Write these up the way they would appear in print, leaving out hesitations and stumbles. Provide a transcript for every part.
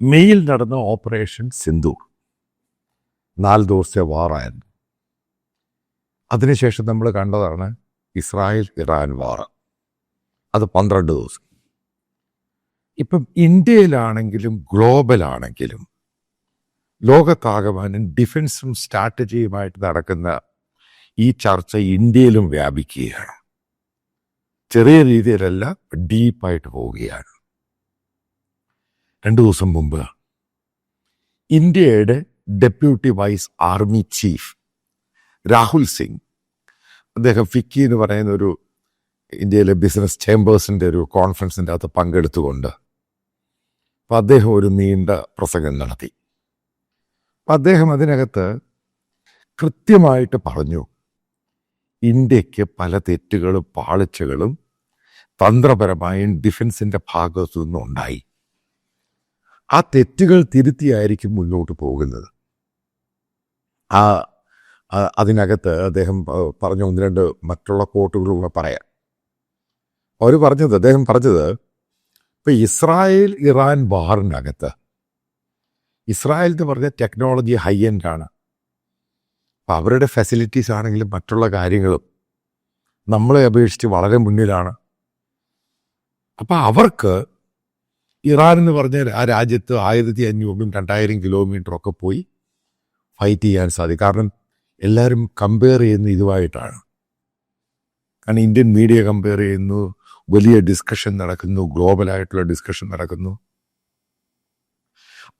മെയ്യിൽ നടന്ന ഓപ്പറേഷൻ സിന്ദൂർ 4 ദിവസത്തെ വാറായിരുന്നു. അതിനുശേഷം നമ്മൾ കണ്ടതാണ് ഇസ്രായേൽ ഇറാൻ വാർ. അത് 12 ദിവസം. ഇപ്പം ഇന്ത്യയിലാണെങ്കിലും ഗ്ലോബലാണെങ്കിലും ലോകത്താകമാനം ഡിഫൻസും സ്ട്രാറ്റജിയുമായിട്ട് നടക്കുന്ന ഈ ചർച്ച ഇന്ത്യയിലും വ്യാപിക്കുകയാണ്. ചെറിയ രീതിയിലല്ല, ഡീപ്പായിട്ട് പോവുകയാണ്. 2 ദിവസം മുമ്പ് ഇന്ത്യയുടെ deputy vice army chief Rahul Singh, അദ്ദേഹം ഫിക്കി എന്ന് പറയുന്ന ഒരു ഇന്ത്യയിലെ ബിസിനസ് ചേംബേഴ്സിൻ്റെ ഒരു കോൺഫറൻസിൻ്റെ അകത്ത് പങ്കെടുത്തുകൊണ്ട് അപ്പം അദ്ദേഹം ഒരു നീണ്ട പ്രസംഗം നടത്തി. അപ്പം അദ്ദേഹം അതിനകത്ത് കൃത്യമായിട്ട് പറഞ്ഞു, ഇന്ത്യക്ക് പല തെറ്റുകളും പാളിച്ചകളും തന്ത്രപരമായും ഡിഫൻസിൻ്റെ ഭാഗത്തു നിന്നും ഉണ്ടായി. ആ തെറ്റുകൾ തിരുത്തിയായിരിക്കും മുന്നോട്ട് പോകുന്നത്. അതിനകത്ത് അദ്ദേഹം പറഞ്ഞ 1-2 മറ്റുള്ള കോട്ടുകളൂടെ പറയാം. അദ്ദേഹം പറഞ്ഞത് ഇപ്പം ഇസ്രായേൽ ഇറാൻ വാറിനകത്ത് ഇസ്രായേൽ എന്ന് പറഞ്ഞ ടെക്നോളജി ഹൈ എൻഡാണ്. അപ്പം അവരുടെ ഫെസിലിറ്റീസ് ആണെങ്കിലും മറ്റുള്ള കാര്യങ്ങളും നമ്മളെ അപേക്ഷിച്ച് വളരെ മുന്നിലാണ്. അപ്പം അവർക്ക് ഇറാൻ എന്ന് പറഞ്ഞ ആ രാജ്യത്ത് 1500 2000 കിലോമീറ്ററൊക്കെ പോയി ഫൈറ്റ് ചെയ്യാൻ സാധിക്കും. കാരണം എല്ലാവരും കമ്പയർ ചെയ്യുന്ന ഇതുമായിട്ടാണ്. കാരണം ഇന്ത്യൻ മീഡിയ കമ്പയർ ചെയ്യുന്നു, വലിയ ഡിസ്കഷൻ നടക്കുന്നു, ഗ്ലോബലായിട്ടുള്ള ഡിസ്കഷൻ നടക്കുന്നു.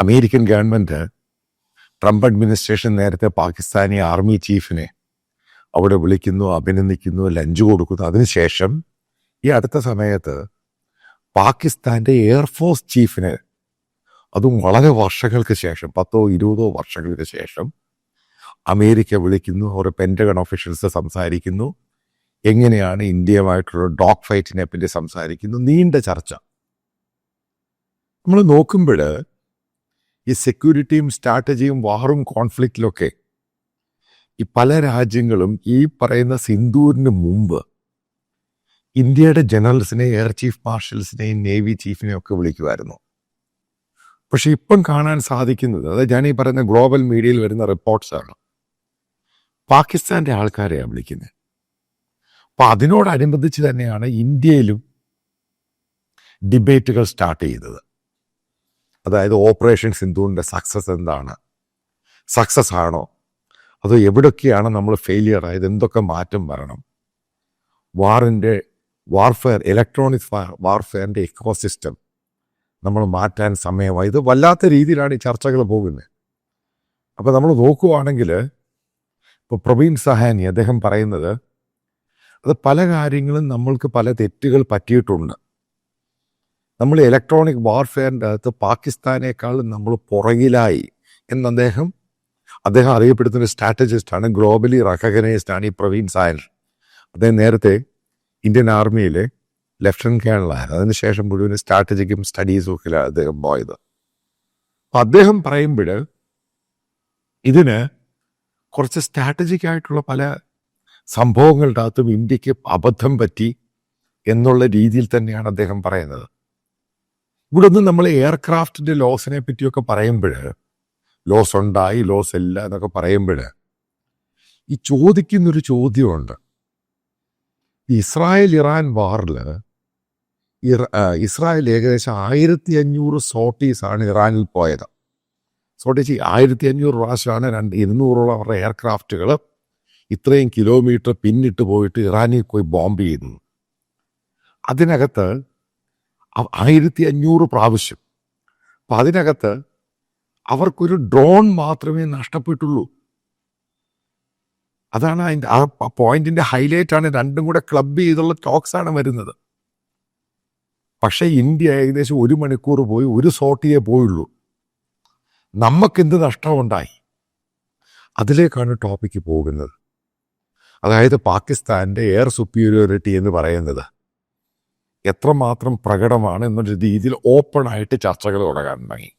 അമേരിക്കൻ ഗവൺമെൻറ്, ട്രംപ് അഡ്മിനിസ്ട്രേഷൻ നേരത്തെ പാകിസ്ഥാനി ആർമി ചീഫിനെ അവിടെ വിളിക്കുന്നു, അഭിനന്ദിക്കുന്നു, ലഞ്ച് കൊടുക്കുന്നു. അതിനുശേഷം ഈ അടുത്ത സമയത്ത് പാകിസ്ഥാൻ്റെ എയർഫോഴ്സ് ചീഫിനെ, അതും വളരെ വർഷങ്ങൾക്ക് ശേഷം 10-20 വർഷങ്ങൾക്ക് ശേഷം അമേരിക്ക വിളിക്കുന്നു. അവർ പെൻറ്റഗൺ ഓഫീഷ്യൽസ് സംസാരിക്കുന്നു, എങ്ങനെയാണ് ഇന്ത്യയുമായിട്ടുള്ള ഡോഗ് ഫൈറ്റിനെ പറ്റി സംസാരിക്കുന്നു. നീണ്ട ചർച്ച. നമ്മൾ നോക്കുമ്പോൾ ഈ സെക്യൂരിറ്റിയും സ്ട്രാറ്റജിയും വാറും കോൺഫ്ലിക്റ്റിലൊക്കെ ഈ പല രാജ്യങ്ങളും ഈ പറയുന്ന സിന്ദൂരിന് മുമ്പ് ഇന്ത്യയുടെ ജനറൽസിനെ, എയർ ചീഫ് മാർഷൽസിനെയും നേവി ചീഫിനെയും ഒക്കെ വിളിക്കുമായിരുന്നു. പക്ഷെ ഇപ്പം കാണാൻ സാധിക്കുന്നത്, അതായത് ഞാൻ ഈ പറയുന്ന ഗ്ലോബൽ മീഡിയയിൽ വരുന്ന റിപ്പോർട്ട്സാണ്, പാകിസ്ഥാൻ്റെ ആൾക്കാരെയാണ് വിളിക്കുന്നത്. അപ്പം അതിനോടനുബന്ധിച്ച് തന്നെയാണ് ഇന്ത്യയിലും ഡിബേറ്റുകൾ സ്റ്റാർട്ട് ചെയ്തത്. അതായത് ഓപ്പറേഷൻ സിന്ദൂറിൻ്റെ സക്സസ് എന്താണ്, സക്സസ് ആണോ, അതോ എവിടൊക്കെയാണ് നമ്മൾ ഫെയിലിയർ ആയത്, എന്തൊക്കെ മാറ്റം വരണം, വാർഫെയർ, ഇലക്ട്രോണിക് വാർഫെയറിൻ്റെ ഇക്കോസിസ്റ്റം നമ്മൾ മാറ്റാൻ സമയമായി. ഇത് വല്ലാത്ത രീതിയിലാണ് ഈ ചർച്ചകൾ പോകുന്നത്. അപ്പോൾ നമ്മൾ നോക്കുവാണെങ്കിൽ ഇപ്പോൾ പ്രവീൺ സഹാനി അദ്ദേഹം പറയുന്നത്, അത് പല കാര്യങ്ങളും നമ്മൾക്ക് പല തെറ്റുകൾ പറ്റിയിട്ടുണ്ട്. നമ്മൾ ഇലക്ട്രോണിക് വാർഫെയറിൻ്റെ അകത്ത് പാകിസ്ഥാനേക്കാളും നമ്മൾ പുറകിലായി എന്ന് അദ്ദേഹം അറിയപ്പെടുന്ന സ്ട്രാറ്റജിസ്റ്റാണ്, ഗ്ലോബലി റെക്കഗ്നൈസ്ഡ് ആണ് ഈ പ്രവീൺ സഹാനി. അദ്ദേഹം നേരത്തെ ഇന്ത്യൻ ആർമിയിലെ ലെഫ്റ്റനന്റ് കേണലായിരുന്നു. അതിനുശേഷം മുഴുവൻ സ്ട്രാറ്റജിക്കും സ്റ്റഡീസും ഒക്കെ അദ്ദേഹം പോയത്. അപ്പം അദ്ദേഹം പറയുമ്പോൾ ഇതിന് കുറച്ച് സ്ട്രാറ്റജിക് ആയിട്ടുള്ള പല സംഭവങ്ങളുടെ അകത്തും ഇന്ത്യക്ക് അബദ്ധം പറ്റി എന്നുള്ള രീതിയിൽ തന്നെയാണ് അദ്ദേഹം പറയുന്നത്. ഇവിടെ നിന്ന് നമ്മൾ എയർക്രാഫ്റ്റിൻ്റെ ലോസിനെ പറ്റിയൊക്കെ പറയുമ്പോൾ, ലോസ് ഉണ്ടായി, ലോസ് ഇല്ല എന്നൊക്കെ പറയുമ്പോൾ ഈ ചോദിക്കുന്നൊരു ചോദ്യമുണ്ട്. ഇസ്രായേൽ ഇറാൻ വാറിൽ ഇസ്രായേൽ ഏകദേശം 1500 സോട്ടീസാണ് ഇറാനിൽ പോയത്. സോട്ടീസ് 1500 പ്രാവശ്യമാണ് 200-ഓളം അവരുടെ എയർക്രാഫ്റ്റുകൾ ഇത്രയും കിലോമീറ്റർ പിന്നിട്ട് പോയിട്ട് ഇറാനിൽ പോയി ബോംബ് ചെയ്യുന്നു. അതിനകത്ത് 1500 പ്രാവശ്യം. അപ്പം അതിനകത്ത് അവർക്കൊരു ഡ്രോൺ മാത്രമേ നഷ്ടപ്പെട്ടുള്ളൂ. അതാണ് അതിൻ്റെ ആ പോയിന്റിൻ്റെ ഹൈലൈറ്റാണ്. രണ്ടും കൂടെ ക്ലബ് ചെയ്തുള്ള ടോക്സാണ് വരുന്നത്. പക്ഷേ ഇന്ത്യ ഏകദേശം 1 മണിക്കൂർ പോയി 1 സോട്ടിയേ പോയുള്ളൂ. നമുക്കെന്ത് നഷ്ടമുണ്ടായി? അതിലേക്കാണ് ടോപ്പിക്ക് പോകുന്നത്. അതായത് പാകിസ്ഥാൻ്റെ എയർ സുപ്പീരിയോറിറ്റി എന്ന് പറയുന്നത് എത്രമാത്രം പ്രകടമാണ് എന്നൊരു രീതിയിൽ ഓപ്പണായിട്ട് ചർച്ചകൾ തുടങ്ങാൻ തുടങ്ങി.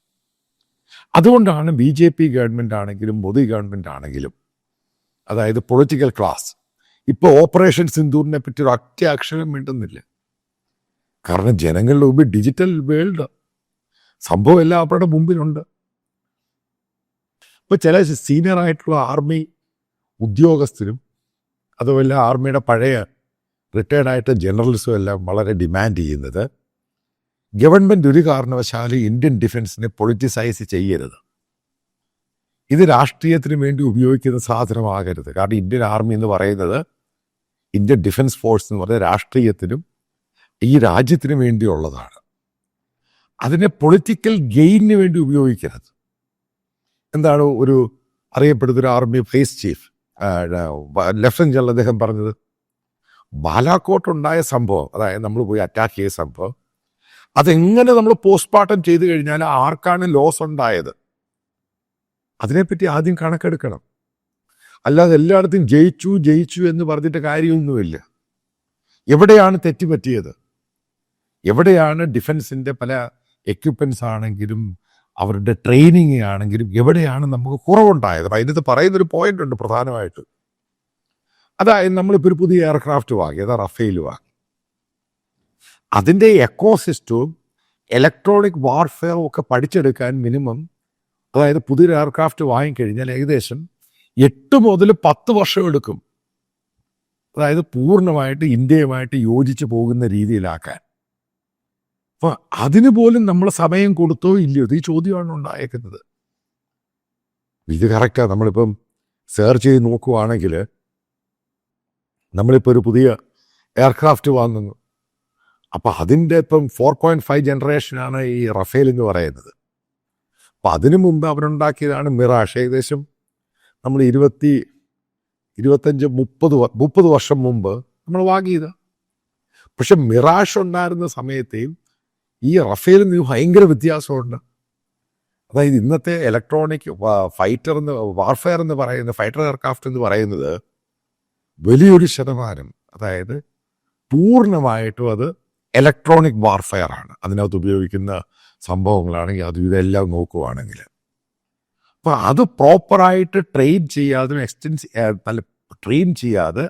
അതുകൊണ്ടാണ് BJP ഗവൺമെൻറ് ആണെങ്കിലും മോദി ഗവൺമെൻറ് ആണെങ്കിലും, അതായത് പൊളിറ്റിക്കൽ ക്ലാസ്, ഇപ്പോൾ ഓപ്പറേഷൻ സിന്ദൂറിനെ പറ്റി ഒരു ഒറ്റ അക്ഷരം മിണ്ടുന്നില്ല. കാരണം ജനങ്ങളുടെ മുമ്പ് ഡിജിറ്റൽ വേൾഡ്, സംഭവം എല്ലാം അവരുടെ മുമ്പിലുണ്ട്. ഇപ്പോൾ ചില സീനിയറായിട്ടുള്ള ആർമി ഉദ്യോഗസ്ഥരും അതുപോലെ ആർമിയുടെ പഴയ റിട്ടയർഡായിട്ട് ജനറൽസും എല്ലാം വളരെ ഡിമാൻഡ് ചെയ്യുന്നത് ഗവൺമെൻറ് ഒരു കാരണവശാലും ഇന്ത്യൻ ഡിഫൻസിനെ പൊളിറ്റിസൈസ് ചെയ്യരുത്. ഇത് രാഷ്ട്രീയത്തിന് വേണ്ടി ഉപയോഗിക്കുന്ന സാധനമാകരുത്. കാരണം ഇന്ത്യൻ ആർമി എന്ന് പറയുന്നത്, ഇന്ത്യൻ ഡിഫൻസ് ഫോഴ്സ് എന്ന് പറയുന്നത് രാഷ്ട്രീയത്തിനും ഈ രാജ്യത്തിനും വേണ്ടിയുള്ളതാണ്. അതിനെ പൊളിറ്റിക്കൽ ഗെയിനിന് വേണ്ടി ഉപയോഗിക്കരുത്. എന്താണ് ഒരു അറിയപ്പെടുന്ന ഒരു army vice chief lieutenant general അദ്ദേഹം പറഞ്ഞത്, ബാലാക്കോട്ടുണ്ടായ സംഭവം, അതായത് നമ്മൾ പോയി അറ്റാക്ക് ചെയ്ത സംഭവം, അതെങ്ങനെ നമ്മൾ പോസ്റ്റ്മോർട്ടം ചെയ്തു കഴിഞ്ഞാൽ ആർക്കാണ് ലോസ് ഉണ്ടായത് അതിനെപ്പറ്റി ആദ്യം കണക്കെടുക്കണം. അല്ലാതെ എല്ലായിടത്തും ജയിച്ചു എന്ന് പറഞ്ഞിട്ട് കാര്യമൊന്നുമില്ല. എവിടെയാണ് തെറ്റുപറ്റിയത്, എവിടെയാണ് ഡിഫൻസിൻ്റെ പല എക്യുപ്മെൻറ്റ്സ് ആണെങ്കിലും അവരുടെ ട്രെയിനിങ് ആണെങ്കിലും എവിടെയാണ് നമുക്ക് കുറവുണ്ടായത്. അതിനകത്ത് പറയുന്നൊരു പോയിന്റ് ഉണ്ട് പ്രധാനമായിട്ട്. അതായത് നമ്മളിപ്പോൾ ഒരു പുതിയ എയർക്രാഫ്റ്റ് വാങ്ങി, അതാ റഫേൽ വാങ്ങി, അതിൻ്റെ എക്കോസിസ്റ്റവും ഇലക്ട്രോണിക് വാർഫെയറും ഒക്കെ പഠിച്ചെടുക്കാൻ മിനിമം, അതായത് പുതിയൊരു എയർക്രാഫ്റ്റ് വാങ്ങിക്കഴിഞ്ഞാൽ ഏകദേശം 8 മുതൽ 10 വർഷം എടുക്കും. അതായത് പൂർണ്ണമായിട്ട് ഇന്ത്യയുമായിട്ട് യോജിച്ച് പോകുന്ന രീതിയിലാക്കാൻ. അപ്പോൾ അതിന് പോലും നമ്മൾ സമയം കൊടുത്തോ ഇല്ലയോ, ഈ ചോദ്യമാണ് ഉണ്ടായേക്കുന്നത്. ഇത് കറക്റ്റാണ്. നമ്മളിപ്പം സെർച്ച് ചെയ്ത് നോക്കുവാണെങ്കിൽ നമ്മളിപ്പോൾ ഒരു പുതിയ എയർക്രാഫ്റ്റ് വാങ്ങുന്നു, അപ്പം അതിൻ്റെ ഇപ്പം 4.5 ജനറേഷനാണ് ഈ റഫേൽ എന്ന് പറയുന്നത്. അപ്പം അതിനു മുമ്പ് അവരുണ്ടാക്കിയതാണ് മിറാഷ്. ഏകദേശം നമ്മൾ 25-30 വർഷം മുമ്പ് നമ്മൾ വാങ്ങിയത്. പക്ഷെ മിറാഷ് ഉണ്ടായിരുന്ന സമയത്തെയും ഈ റഫേലിൽ നിന്ന് ഭയങ്കര വ്യത്യാസമുണ്ട്. അതായത് ഇന്നത്തെ ഇലക്ട്രോണിക് വാർഫെയർ എന്ന് പറയുന്ന ഫൈറ്റർ എയർക്രാഫ്റ്റ് എന്ന് പറയുന്നത് വലിയൊരു ശതമാനം, അതായത് പൂർണ്ണമായിട്ടും അത് ഇലക്ട്രോണിക് വാർഫെയർ ആണ്. അതിനകത്ത് ഉപയോഗിക്കുന്ന സംഭവങ്ങളാണെങ്കിൽ അത് ഇതെല്ലാം നോക്കുവാണെങ്കിൽ, അപ്പോൾ അത് പ്രോപ്പറായിട്ട് ട്രെയിൻ ചെയ്യാതെ ട്രെയിൻ ചെയ്യാതെ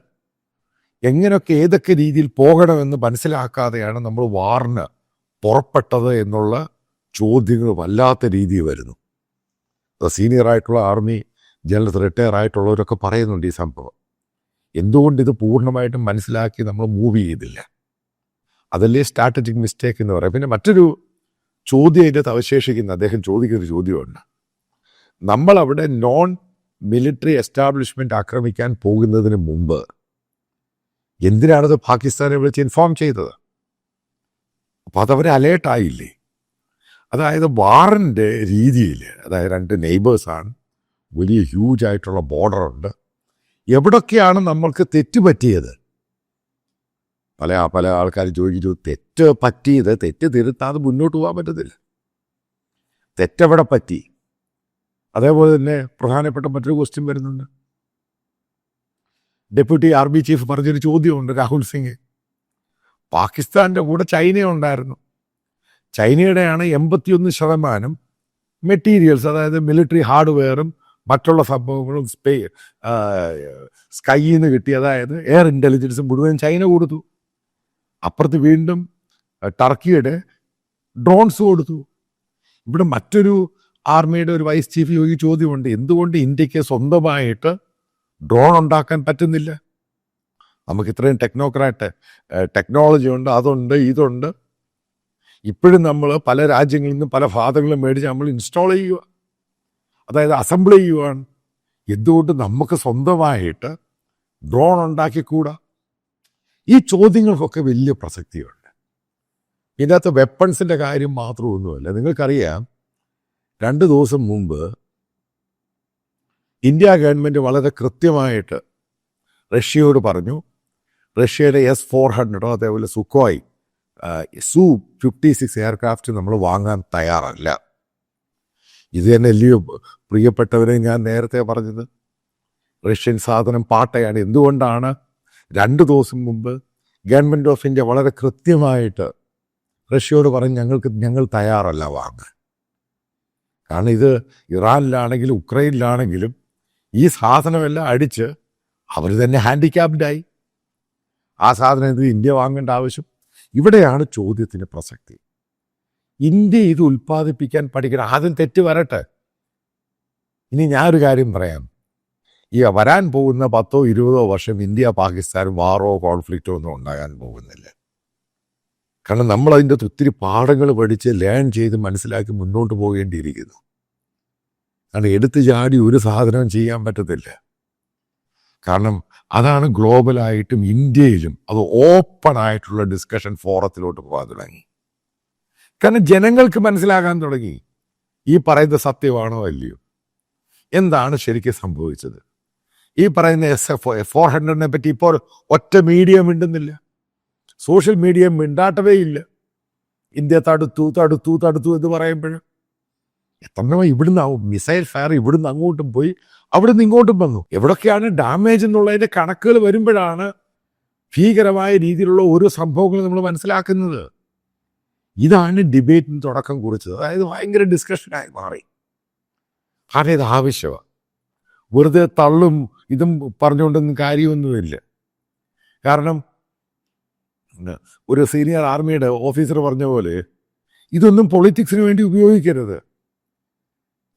എങ്ങനെയൊക്കെ ഏതൊക്കെ രീതിയിൽ പോകണമെന്ന് മനസ്സിലാക്കാതെയാണ് നമ്മൾ വാറിന് പുറപ്പെട്ടത് എന്നുള്ള ചോദ്യങ്ങൾ വല്ലാത്ത രീതിയിൽ വരുന്നു. സീനിയറായിട്ടുള്ള ആർമി ജനറൽ റിട്ടയർ ആയിട്ടുള്ളവരൊക്കെ പറയുന്നുണ്ട് ഈ സംഭവം. എന്തുകൊണ്ട് ഇത് പൂർണ്ണമായിട്ടും മനസ്സിലാക്കി നമ്മൾ മൂവ് ചെയ്തില്ല? അതല്ലേ സ്ട്രാറ്റജിക് മിസ്റ്റേക്ക് എന്ന് പറയാം. പിന്നെ മറ്റൊരു ചോദ്യം ഇതിനകത്ത് അവശേഷിക്കുന്ന, അദ്ദേഹം ചോദിക്കുന്നൊരു ചോദ്യമുണ്ട്. നമ്മളവിടെ നോൺ മിലിറ്ററി എസ്റ്റാബ്ലിഷ്മെൻറ്റ് ആക്രമിക്കാൻ പോകുന്നതിന് മുമ്പ് എന്തിനാണത് പാകിസ്ഥാനെ വിളിച്ച് ഇൻഫോം ചെയ്തത്? അപ്പോൾ അതവരെ അലേർട്ടായില്ലേ? അതായത് വാറിൻ്റെ രീതിയിൽ, അതായത് 2 നെയ്ബേഴ്സാണ്, വലിയ ഹ്യൂജ് ആയിട്ടുള്ള ബോർഡറുണ്ട്, എവിടൊക്കെയാണ് നമ്മൾക്ക് തെറ്റുപറ്റിയത്? പല ആൾക്കാർ ചോദിച്ചു, തെറ്റ് പറ്റിയത്, തെറ്റ് തിരുത്താതെ മുന്നോട്ട് പോകാൻ പറ്റത്തില്ല. തെറ്റെവിടെ പറ്റി? അതേപോലെ തന്നെ പ്രധാനപ്പെട്ട മറ്റൊരു ക്വസ്റ്റ്യൻ വരുന്നുണ്ട്. ഡെപ്യൂട്ടി ആർമി ചീഫ് പറഞ്ഞൊരു ചോദ്യമുണ്ട്, രാഹുൽ സിംഗ്. പാകിസ്ഥാൻ്റെ കൂടെ ചൈനയുണ്ടായിരുന്നു. ചൈനയുടെയാണ് 81% മെറ്റീരിയൽസ്, അതായത് മിലിറ്ററി ഹാർഡ്വെയറും മറ്റുള്ള സംഭവങ്ങളും സ്കൈയിൽ നിന്ന് കിട്ടി, അതായത് എയർ ഇൻ്റലിജൻസ് മുഴുവൻ ചൈന കൊടുത്തു. അപ്പുറത്ത് വീണ്ടും ടർക്കിയുടെ ഡ്രോൺസ് കൊടുത്തു. ഇവിടെ മറ്റൊരു ആർമിയുടെ ഒരു വൈസ് ചീഫ് ചോദ്യമുണ്ട്, എന്തുകൊണ്ട് ഇന്ത്യക്ക് സ്വന്തമായിട്ട് ഡ്രോൺ ഉണ്ടാക്കാൻ പറ്റുന്നില്ല? നമുക്ക് ഇത്രയും ടെക്നോളജി ഉണ്ട്, അതുണ്ട്, ഇതുണ്ട്. ഇപ്പോഴും നമ്മൾ പല രാജ്യങ്ങളിൽ നിന്നും പല ഭാഗങ്ങളും മേടിച്ച് നമ്മൾ ഇൻസ്റ്റാൾ ചെയ്യുക, അതായത് അസംബിൾ ചെയ്യുകയാണ്. എന്തുകൊണ്ട് നമുക്ക് സ്വന്തമായിട്ട് ഡ്രോൺ ഉണ്ടാക്കിക്കൂടാ? ഈ ചോദ്യങ്ങൾക്കൊക്കെ വലിയ പ്രസക്തിയുണ്ട്. ഇതിനകത്ത് വെപ്പൺസിൻ്റെ കാര്യം മാത്രമൊന്നുമല്ല. നിങ്ങൾക്കറിയാം, 2 ദിവസം മുമ്പ് ഇന്ത്യ ഗവൺമെൻറ് വളരെ കൃത്യമായിട്ട് റഷ്യയോട് പറഞ്ഞു, റഷ്യയുടെ S-400 അതേപോലെ സുക്കോയ് Su-56 എയർക്രാഫ്റ്റ് നമ്മൾ വാങ്ങാൻ തയ്യാറല്ല. ഇത് തന്നെ അല്ലയോ പ്രിയപ്പെട്ടവരെ ഞാൻ നേരത്തെ പറഞ്ഞത്, റഷ്യൻ സാധനം പാട്ടയാണ്. എന്തുകൊണ്ടാണ് 2 ദിവസം മുമ്പ് ഗവൺമെൻറ് ഓഫ് ഇന്ത്യ വളരെ കൃത്യമായിട്ട് റഷ്യയോട് പറഞ്ഞ് ഞങ്ങൾ തയ്യാറല്ല വാങ്ങാൻ? കാരണം ഇത് ഇറാനിലാണെങ്കിലും ഉക്രൈനിലാണെങ്കിലും ഈ സാധനമെല്ലാം അടിച്ച് അവർ തന്നെ ഹാൻഡിക്യാപ്ഡായി. ആ സാധനം ഇത് ഇന്ത്യ വാങ്ങേണ്ട ആവശ്യം? ഇവിടെയാണ് ചോദ്യത്തിന് പ്രസക്തി. ഇന്ത്യ ഇത് ഉൽപ്പാദിപ്പിക്കാൻ പഠിക്കണം. ആദ്യം തെറ്റ് വരട്ടെ. ഇനി ഞാനൊരു കാര്യം പറയാം. ഈ വരാൻ പോകുന്ന 10-20 വർഷം ഇന്ത്യ പാകിസ്ഥാൻ വാറോ കോൺഫ്ലിക്റ്റോ ഒന്നും ഉണ്ടാകാൻ പോകുന്നില്ല. കാരണം നമ്മളതിൻ്റെ ഒത്തിരി പാഠങ്ങൾ പഠിച്ച് ലേൺ ചെയ്ത് മനസ്സിലാക്കി മുന്നോട്ട് പോകേണ്ടിയിരിക്കുന്നു. കാരണം എടുത്തു ചാടി ഒരു സാധനവും ചെയ്യാൻ പറ്റത്തില്ല. കാരണം അതാണ് ഗ്ലോബലായിട്ടും ഇന്ത്യയിലും അത് ഓപ്പൺ ആയിട്ടുള്ള ഡിസ്കഷൻ ഫോറത്തിലോട്ട് പോകാൻ തുടങ്ങി. കാരണം ജനങ്ങൾക്ക് മനസ്സിലാകാൻ തുടങ്ങി ഈ പറയുന്ന സത്യമാണോ അല്ലയോ, എന്താണ് ശരിക്കും സംഭവിച്ചത്. ഈ പറയുന്ന SF-400 പറ്റി ഇപ്പോൾ ഒറ്റ മീഡിയ മിണ്ടുന്നില്ല, സോഷ്യൽ മീഡിയ മിണ്ടാട്ടവേ ഇല്ല. ഇന്ത്യ തടുത്തു തടുത്തു തടുത്തു എന്ന് പറയുമ്പോൾ എത്ര ഇവിടുന്ന് മിസൈൽ ഫയർ ഇവിടുന്ന് അങ്ങോട്ടും പോയി അവിടുന്ന് ഇങ്ങോട്ടും വന്നു. എവിടൊക്കെയാണ് ഡാമേജ് എന്നുള്ളതിൻ്റെ കണക്കുകൾ വരുമ്പോഴാണ് ഭീകരമായ രീതിയിലുള്ള ഓരോ സംഭവങ്ങൾ നമ്മൾ മനസ്സിലാക്കുന്നത്. ഇതാണ് ഡിബേറ്റിന് തുടക്കം കുറിച്ചത്. അതായത് ഭയങ്കര ഡിസ്കഷനായി മാറി. കാരണം ഇത് ആവശ്യമാണ്. വെറുതെ തള്ളും ഇതും പറഞ്ഞുകൊണ്ടൊന്നും കാര്യമൊന്നുമില്ല. കാരണം ഒരു സീനിയർ ആർമിയുടെ ഓഫീസർ പറഞ്ഞ പോലെ ഇതൊന്നും പൊളിറ്റിക്സിന് വേണ്ടി ഉപയോഗിക്കരുത്.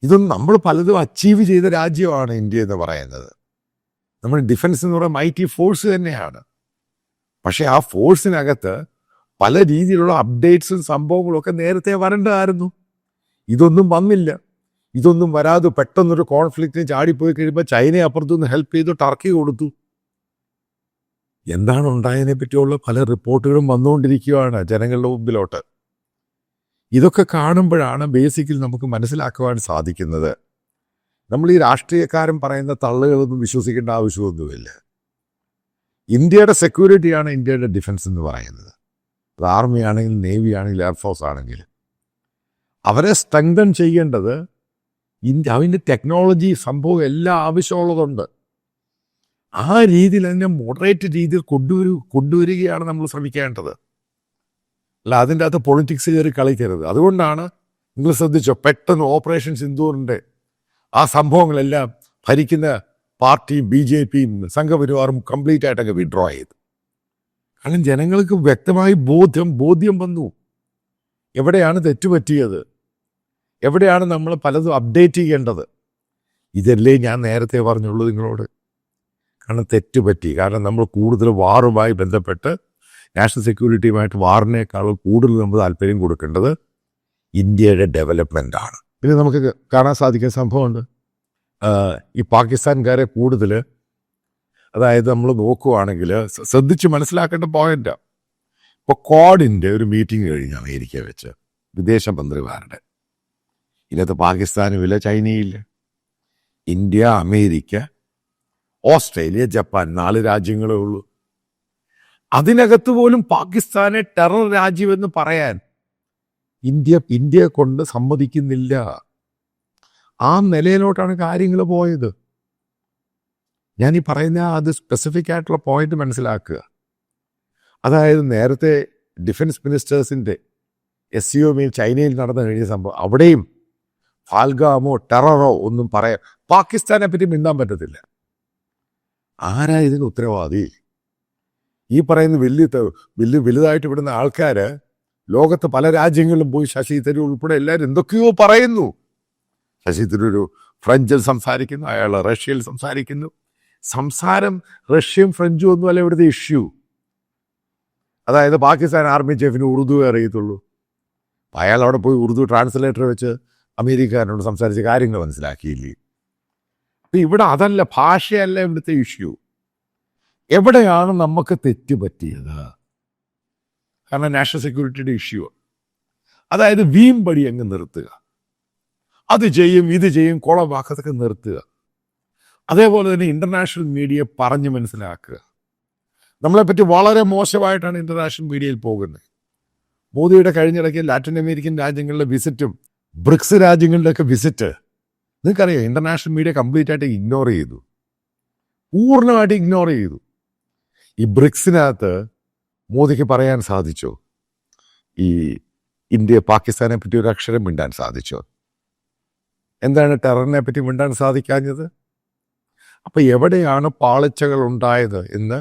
ഇതൊന്നും നമ്മൾ പലതും അച്ചീവ് ചെയ്ത രാജ്യമാണ് ഇന്ത്യ എന്ന് പറയുന്നത്. നമ്മൾ ഡിഫൻസ് എന്ന് പറയുന്ന മൈറ്റി ഫോഴ്സ് തന്നെയാണ്. പക്ഷേ ആ ഫോഴ്സിനകത്ത് പല രീതിയിലുള്ള അപ്ഡേറ്റ്സും സംഭവങ്ങളും ഒക്കെ നേരത്തെ വരേണ്ടതായിരുന്നു. ഇതൊന്നും വന്നില്ല. ഇതൊന്നും വരാതെ പെട്ടെന്നൊരു കോൺഫ്ലിക്റ്റിന് ചാടിപ്പോയി കഴിയുമ്പോൾ ചൈനയെ അപ്പുറത്തുനിന്ന് ഹെൽപ്പ് ചെയ്തു, ടർക്കി കൊടുത്തു. എന്താണ് ഉണ്ടായതിനെ പറ്റിയുള്ള പല റിപ്പോർട്ടുകളും വന്നുകൊണ്ടിരിക്കുകയാണ് ജനങ്ങളുടെ മുമ്പിലോട്ട്. ഇതൊക്കെ കാണുമ്പോഴാണ് ബേസിക്കലി നമുക്ക് മനസ്സിലാക്കുവാൻ സാധിക്കുന്നത്. നമ്മൾ ഈ രാഷ്ട്രീയക്കാരൻ പറയുന്ന തള്ളുകളൊന്നും വിശ്വസിക്കേണ്ട ആവശ്യമൊന്നുമില്ല. ഇന്ത്യയുടെ സെക്യൂരിറ്റിയാണ് ഇന്ത്യയുടെ ഡിഫൻസ് എന്ന് പറയുന്നത്. അത് ആർമി ആണെങ്കിൽ, നേവി ആണെങ്കിൽ, എയർഫോഴ്സ് ആണെങ്കിൽ അവരെ സ്ട്രെങ്തൻ ചെയ്യേണ്ടത് അതിൻ്റെ ടെക്നോളജി സംഭവം എല്ലാം ആവശ്യമുള്ളതുണ്ട്. ആ രീതിയിൽ അതിനെ മോഡറേറ്റ് രീതിയിൽ കൊണ്ടുവരികയാണ് നമ്മൾ ശ്രമിക്കേണ്ടത്. അല്ല അതിൻ്റെ അകത്ത് പൊളിറ്റിക്സ് കയറി കളിക്കരുത്. അതുകൊണ്ടാണ് നിങ്ങൾ ശ്രദ്ധിച്ചോ, പെട്ടെന്ന് ഓപ്പറേഷൻ സിന്ദൂറിൻ്റെ ആ സംഭവങ്ങളെല്ലാം ഭരിക്കുന്ന പാർട്ടിയും BJPയും സംഘപരിവാറും കംപ്ലീറ്റ് ആയിട്ടൊക്കെ വിഡ്രോ ചെയ്തു. കാരണം ജനങ്ങൾക്ക് വ്യക്തമായി ബോധ്യം വന്നു എവിടെയാണ് തെറ്റുപറ്റിയത്, എവിടെയാണ് നമ്മൾ പലതും അപ്ഡേറ്റ് ചെയ്യേണ്ടത്. ഇതല്ലേ ഞാൻ നേരത്തെ പറഞ്ഞുള്ളൂ നിങ്ങളോട്. കാരണം തെറ്റുപറ്റി. കാരണം നമ്മൾ കൂടുതൽ വാറുമായി ബന്ധപ്പെട്ട് നാഷണൽ സെക്യൂരിറ്റിയുമായിട്ട് വാറിനേക്കാൾ കൂടുതൽ നമ്മൾ താല്പര്യം കൊടുക്കേണ്ടത് ഇന്ത്യയുടെ ഡെവലപ്മെൻ്റ് ആണ്. പിന്നെ നമുക്ക് കാണാൻ സാധിക്കുന്ന സംഭവമുണ്ട്, ഈ പാകിസ്ഥാൻകാരെ കൂടുതൽ, അതായത് നമ്മൾ നോക്കുവാണെങ്കിൽ ശ്രദ്ധിച്ച് മനസ്സിലാക്കേണ്ട പോയിന്റാണ്. ഇപ്പോൾ ക്വാഡിൻ്റെ ഒരു മീറ്റിംഗ് കഴിഞ്ഞ് അമേരിക്ക വെച്ച് വിദേശമന്ത്രിമാരുടെ, ഇതിനകത്ത് പാകിസ്ഥാനുമില്ല, ചൈനയില്ല, ഇന്ത്യ, അമേരിക്ക, ഓസ്ട്രേലിയ, ജപ്പാൻ, 4 രാജ്യങ്ങളേ ഉള്ളൂ. അതിനകത്ത് പോലും പാകിസ്ഥാനെ ടെറർ രാജ്യമെന്ന് പറയാൻ ഇന്ത്യയെ കൊണ്ട് സമ്മതിക്കുന്നില്ല. ആ നിലയിലോട്ടാണ് കാര്യങ്ങൾ പോയത്. ഞാൻ ഈ പറയുന്ന അത് സ്പെസിഫിക് ആയിട്ടുള്ള പോയിന്റ് മനസ്സിലാക്കുക. അതായത് നേരത്തെ ഡിഫൻസ് മിനിസ്റ്റേഴ്സിൻ്റെ SCO മീൽ ചൈനയിൽ നടന്നു കഴിഞ്ഞ സംഭവം, അവിടെയും ഫാൽഗാമോ ടെററോ ഒന്നും പറയാൻ പാകിസ്ഥാനെ പറ്റി മിണ്ടാൻ പറ്റത്തില്ല. ആരാ ഇതിന് ഉത്തരവാദി? ഈ പറയുന്ന വലുതായിട്ട് വിടുന്ന ആൾക്കാർ ലോകത്ത് പല രാജ്യങ്ങളിലും പോയി ശശി തരൂർ ഉൾപ്പെടെ എല്ലാവരും എന്തൊക്കെയോ പറയുന്നു. ശശി തരൂർ ഫ്രഞ്ചിൽ സംസാരിക്കുന്നു, അയാൾ റഷ്യയിൽ സംസാരിക്കുന്നു. സംസാരം റഷ്യയും ഫ്രഞ്ചും ഒന്നുമല്ല ഇവിടുത്തെ ഇഷ്യൂ. അതായത് പാകിസ്ഥാൻ ആർമി ചീഫിന് ഉറുദു അറിയത്തുള്ളൂ. അയാൾ അവിടെ പോയി ഉറുദു ട്രാൻസ്ലേറ്റർ വെച്ച് അമേരിക്കക്കാരനോട് സംസാരിച്ച് കാര്യങ്ങൾ മനസ്സിലാക്കിയില്ലേ. അപ്പം ഇവിടെ അതല്ല, ഭാഷയല്ല ഇവിടുത്തെ ഇഷ്യൂ. എവിടെയാണ് നമുക്ക് തെറ്റുപറ്റിയത്? കാരണം നാഷണൽ സെക്യൂരിറ്റിയുടെ ഇഷ്യൂ, അതായത് വീമ്പടി അങ്ങ് നിർത്തുക, അത് ചെയ്യും ഇത് ചെയ്യും കുളവാക്കത്തൊക്കെ നിർത്തുക. അതേപോലെ തന്നെ ഇൻ്റർനാഷണൽ മീഡിയ പറഞ്ഞ് മനസ്സിലാക്കുക. നമ്മളെപ്പറ്റി വളരെ മോശമായിട്ടാണ് ഇൻ്റർനാഷണൽ മീഡിയയിൽ പോകുന്നത്. മോദിയുടെ കഴിഞ്ഞിടയ്ക്ക് ലാറ്റിൻ അമേരിക്കൻ രാജ്യങ്ങളിലെ വിസിറ്റും ബ്രിക്സ് രാജ്യങ്ങളിലൊക്കെ വിസിറ്റ്, നിങ്ങൾക്കറിയാം ഇൻ്റർനാഷണൽ മീഡിയ കംപ്ലീറ്റ് ആയിട്ട് ഇഗ്നോർ ചെയ്തു, പൂർണ്ണമായിട്ട് ഇഗ്നോർ ചെയ്തു. ഈ ബ്രിക്സിനകത്ത് മോദിക്ക് പറയാൻ സാധിച്ചോ ഈ ഇന്ത്യ പാകിസ്ഥാനെ പറ്റി ഒരു അക്ഷരം മിണ്ടാൻ സാധിച്ചോ? എന്താണ് ടെററിനെ പറ്റി മിണ്ടാൻ സാധിക്കാഞ്ഞത്? അപ്പം എവിടെയാണ് പാളിച്ചകൾ ഉണ്ടായത് എന്ന്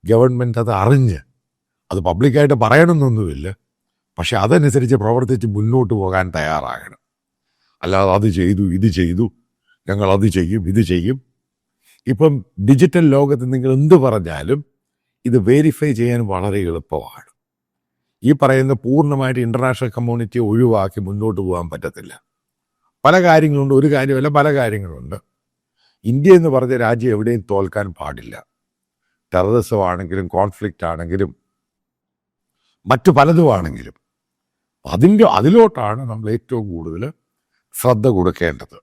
ഗവൺമെൻറ് അത് അറിഞ്ഞ്, അത് പബ്ലിക്കായിട്ട് പറയണമെന്നൊന്നുമില്ല, പക്ഷെ അതനുസരിച്ച് പ്രവർത്തിച്ച് മുന്നോട്ട് പോകാൻ തയ്യാറാകണം. അല്ലാതെ അത് ചെയ്തു ഇത് ചെയ്തു, ഞങ്ങൾ അത് ചെയ്യും ഇത് ചെയ്യും. ഇപ്പം ഡിജിറ്റൽ ലോകത്ത് നിങ്ങൾ എന്ത് പറഞ്ഞാലും ഇത് വെരിഫൈ ചെയ്യാൻ വളരെ എളുപ്പമാണ്. ഈ പറയുന്ന പൂർണ്ണമായിട്ട് ഇൻ്റർനാഷണൽ കമ്മ്യൂണിറ്റിയെ ഒഴിവാക്കി മുന്നോട്ട് പോകാൻ പറ്റത്തില്ല. പല കാര്യങ്ങളുണ്ട്, ഒരു കാര്യമല്ല പല കാര്യങ്ങളുണ്ട്. ഇന്ത്യ എന്ന് പറഞ്ഞ രാജ്യം എവിടെയും തോൽക്കാൻ പാടില്ല. ടെററിസം ആണെങ്കിലും കോൺഫ്ലിക്റ്റ് ആണെങ്കിലും മറ്റു പലതുമാണെങ്കിലും അതിലോട്ടാണ് നമ്മൾ ഏറ്റവും കൂടുതൽ ശ്രദ്ധ കൊടുക്കേണ്ടത്.